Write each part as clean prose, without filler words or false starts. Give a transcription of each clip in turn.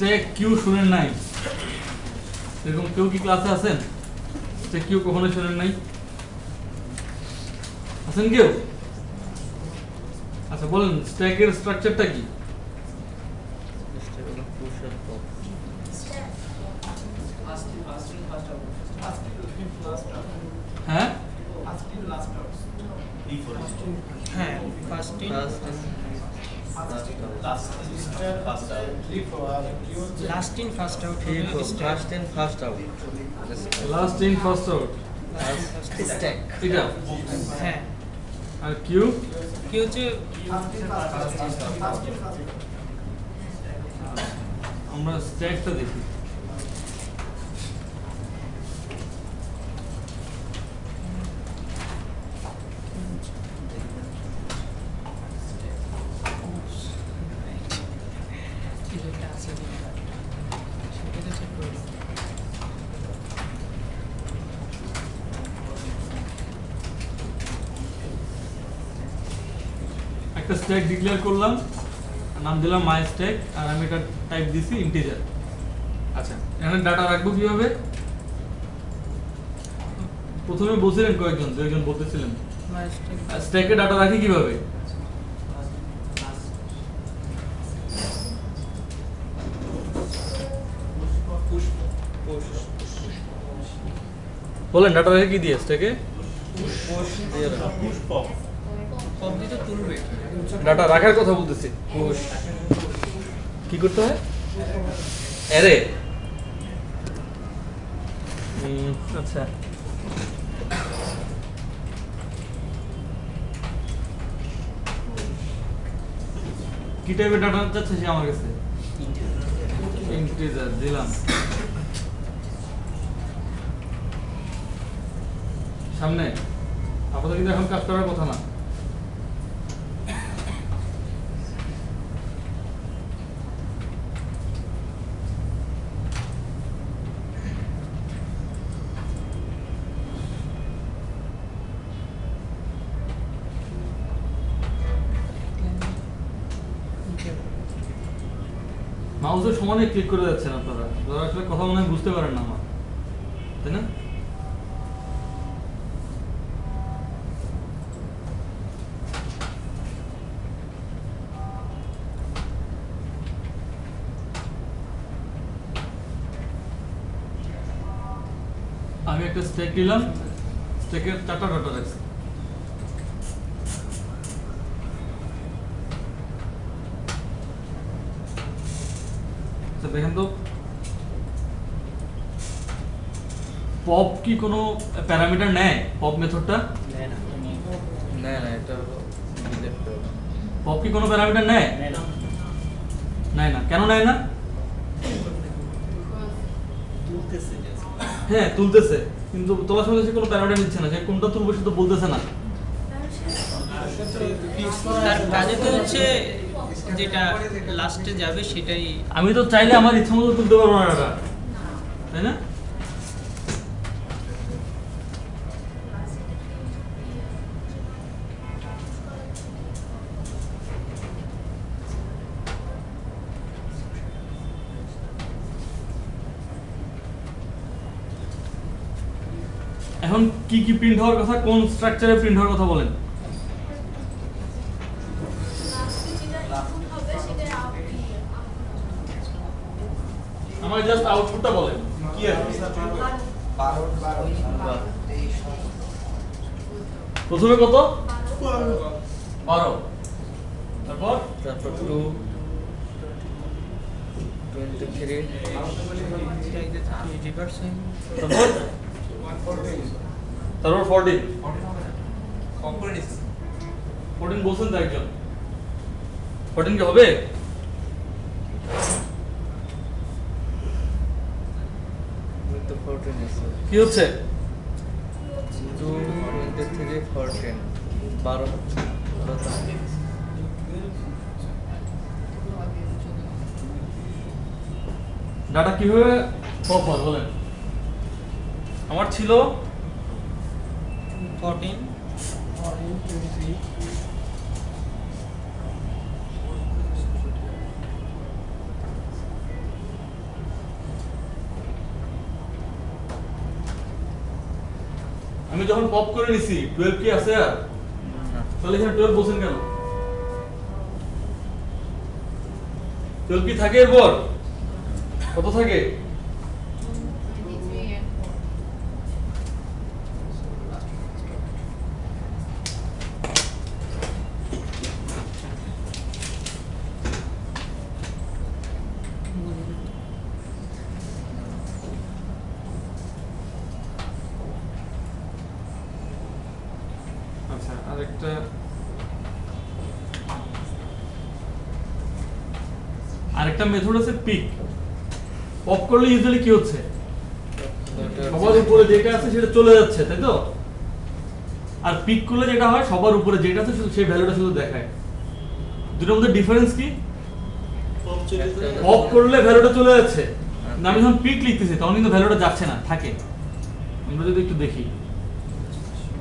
Stack Q শুনেন নাই? এরকম কেউ কি ক্লাসে আছেন স্ট্যাক কিউ কখনো শুনেন নাই? আছেন কেউ? আচ্ছা বলেন স্ট্যাকের স্ট্রাকচারটা কি? হ্যাঁ হ্যাঁ first in last in first out first in first out last in first out stack এটা। হ্যাঁ আর কিউ কি হচ্ছে আমরা স্ট্যাকটা দেখি। যেটা আছে সেটা চেক করব একটা স্ট্যাক ডিক্লেয়ার করলাম, নাম দিলাম মাই স্ট্যাক, আর আমি এটা টাইপ দিছি ইন্টিজার। আচ্ছা এখানে ডাটা রাখবো কিভাবে? প্রথমে বলছিলেন কয়েকজন, দুইজন বলতেছিলেন স্ট্যাকে ডাটা রাখি কিভাবে? বলেন ডাটা রাখি কি দিয়ে স্ট্যাকে? পদ্ধতি তুলবে ডাটা রাখার কথা বলতেছি। কি করতে হয়? অ্যারে। আচ্ছা কি টাইপের ডাটা চাচ্ছে সে আমার কাছে? ইন্টিজার দিলাম। সামনে আপাতত কিন্তু এখন কাজ করার কথা না। মাউসের সমানে ক্লিক করে যাচ্ছেন আপনারা, যারা আসলে কথা মনে হয় বুঝতে পারেন না আমার, তাই না? আমি একটা স্ট্যাক নিলাম, স্ট্যাকের 4টা ডাটা রাখছি। আচ্ছা দেখেন তো পপ কি কোনো প্যারামিটার নেয়? পপ মেথডটা না না এটা হলো ডিলিট করব পপ কি কোনো প্যারামিটার নেয়? নেয় না। কেন নেয় না? হ্যাঁ তুলতেছে, কিন্তু তোলার সময় সে কোনো প্যারামিটার নিচ্ছে না, সে কোনটা তুলবে সে তো বলতেছে না। তার কাজে তো হচ্ছে যেটা লাস্টে যাবে সেটাই আমি তো চাইলে আমার ইচ্ছা মতো তুলতে পারবো না ডাটা, তাই না? এখন কি কি প্রিন্ট হওয়ার কথা, কোন স্ট্রাকচারে প্রিন্ট হওয়ার কথা বলেন? আমার জাস্ট আউটপুটটা বলেন কি আছে। প্রথমে কত? 12। তারপর তারপর 2 23 তারপর তারপর 14 বলছেন তো একজন। 14 কি হবে? তো 14 আছে কি হচ্ছে? 2 23 14 12 ডাটা কিভাবে পপ হয় বলেন? আমার ছিল 14 14 আমি যখন পপ করে নিছি 12 কি আছে আর না তাহলে এখানে 12 বলছেন কেন? 12 কি থাকে এরপর? কত থাকে? আচ্ছা আরেকটা মেথড আছে পিক। পপ করলে ইউজুয়ালি কি হচ্ছে? সবার উপরে যেটা আছে সেটা চলে যাচ্ছে, তাই তো? আর পিক করলে যেটা হয় সবার উপরে যেটা আছে শুধু সেই ভ্যালুটা শুধু দেখায়। দুটোর মধ্যে ডিফারেন্স কি? পপ করলে ভ্যালুটা চলে যাচ্ছে, না আমি যখন পিক লিখতেছি তখন কিন্তু ভ্যালুটা যাচ্ছে না, থাকে। আমরা যদি একটু দেখি,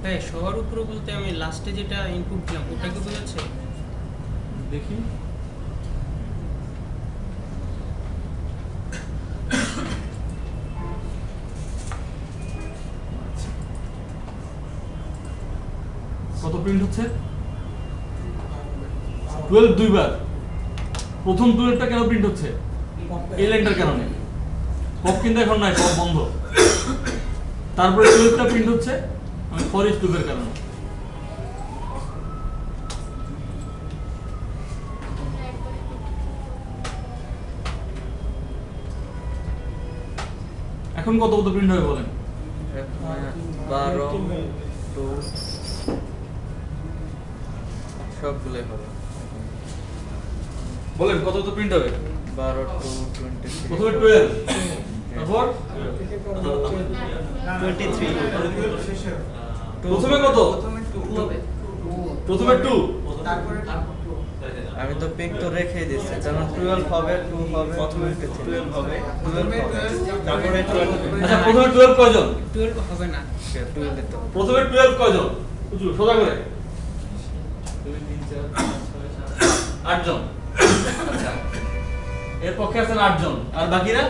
হ্যাঁ সবার উপরে বলতে আমি লাস্টে যেটা ইনপুট দিলাম ওটা কি বোঝাচ্ছে? দেখি কত প্রিন্ট হচ্ছে? 12 দুইবার। প্রথম 12টা কেন প্রিন্ট হচ্ছে? এই লাইনটার কারণে। পপ কিন্তু এখন নাই, পপ বন্ধ। তারপরে 12টা প্রিন্ট হচ্ছে ফর ইচ লুপের কারণে। এখন কত কত প্রিন্ট হবে বলেন? 12 2 সবগুলোই হবে। বলেন কত কত প্রিন্ট হবে? 12 2 23 প্রথমে 12, তারপর 23 প্রথমে কত? প্রথমে 2, আমি তো পিক তো রেখেই দিচ্ছি, কারণ 12 হবে 2 হবে প্রথমে 12 হবে 12 হবে তারপরে 12 আচ্ছা প্রথমে 12 কয়জন? 12 হবে না। 12 দিতে হবে। প্রথমে 12 কয়জন? বুঝু সোজা করে 8 জন। আচ্ছা এর পক্ষে আছেন 8 জন, আর বাকিরা?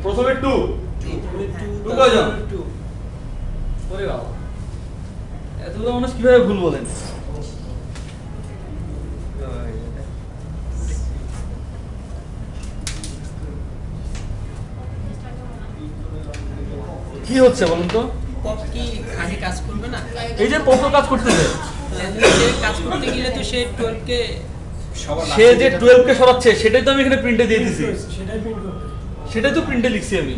প্রথমে 2 কয়জন? ওরে বাবা, এতগুলো মানুষ কিভাবে ভুল বলেন? কি হচ্ছে বলুন তো? পপ কি আগে কাজ করবে না? এই যে পপ কাজ করতেছে, সে কাজ করতে গেলে তো সে 12 কে সে যে 12 কে সরাচ্ছে সেটাই তো আমি এখানে প্রিন্টে দিয়ে দিছি, সেটাই তো প্রিন্টে লিখছি আমি।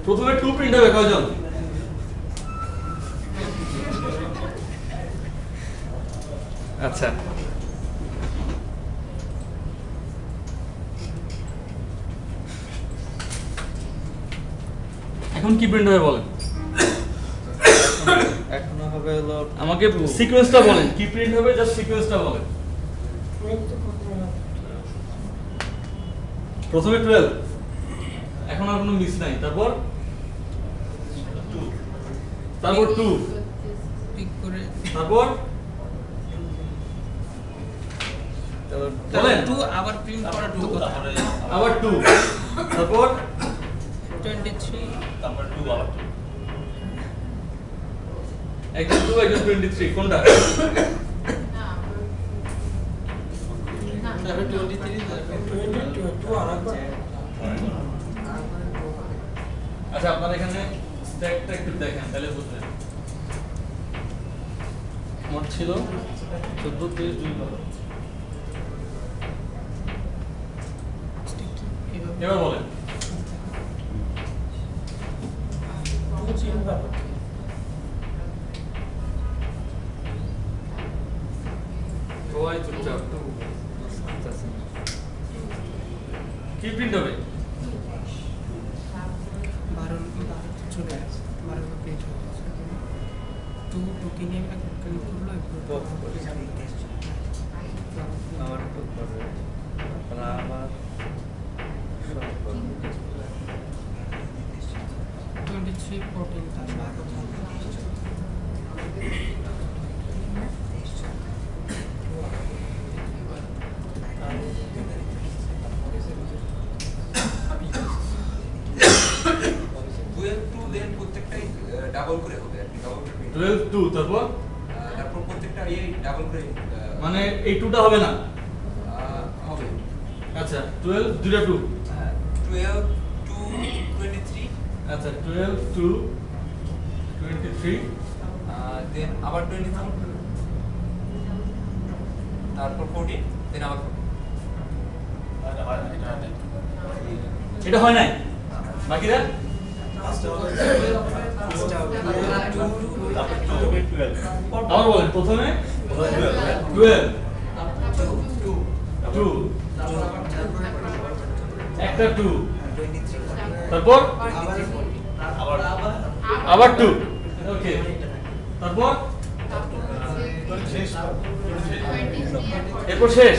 প্রথমে 2 প্রিন্ট হবে কয়জন? আচ্ছা এখন কি প্রিন্ট হবে বলেন? এখনো হবে হলো আমাকে সিকোয়েন্সটা বলেন, কি প্রিন্ট হবে জাস্ট সিকোয়েন্সটা বলেন। প্রথমে 12, এখন আর কোনো মিস নাই, তারপর 2, পিক করে তারপর বলেন 2 আবার প্রিন্ট করার তো কথা। আবার 2, তারপর 23 একজন 2 একজন 23, কোনটা? আচ্ছা আপনারা এখানে স্ট্যাকটা একটু দেখেন তাহলে বুঝবেন। আমার ছিল 14 23 2 এবার বলেন সবাই চুপচাপ। কি প্রিন্ট হবে? 12 চলে আসে 12 প্রিন্ট হবে 2 কে নিয়ে প্রিন্ট করলো পপ করে আবার 2 করবে আবার সব করবে 23 14 তারপর 12 2 তারপর তারপর প্রত্যেকটা ইয়ে ডাবল করে মানে এই 2টা হবে না হবে আচ্ছা 12 দুইটা 2 12 2 23 আচ্ছা 12 2 23 দেন আবার 23 তারপর 14 দেন আবার 14 এটা হয় নাই বাকিরা আবার বলেন প্রথমে 12 2 একটা 2 তারপর আবার 2 ওকে তারপর এরপর শেষ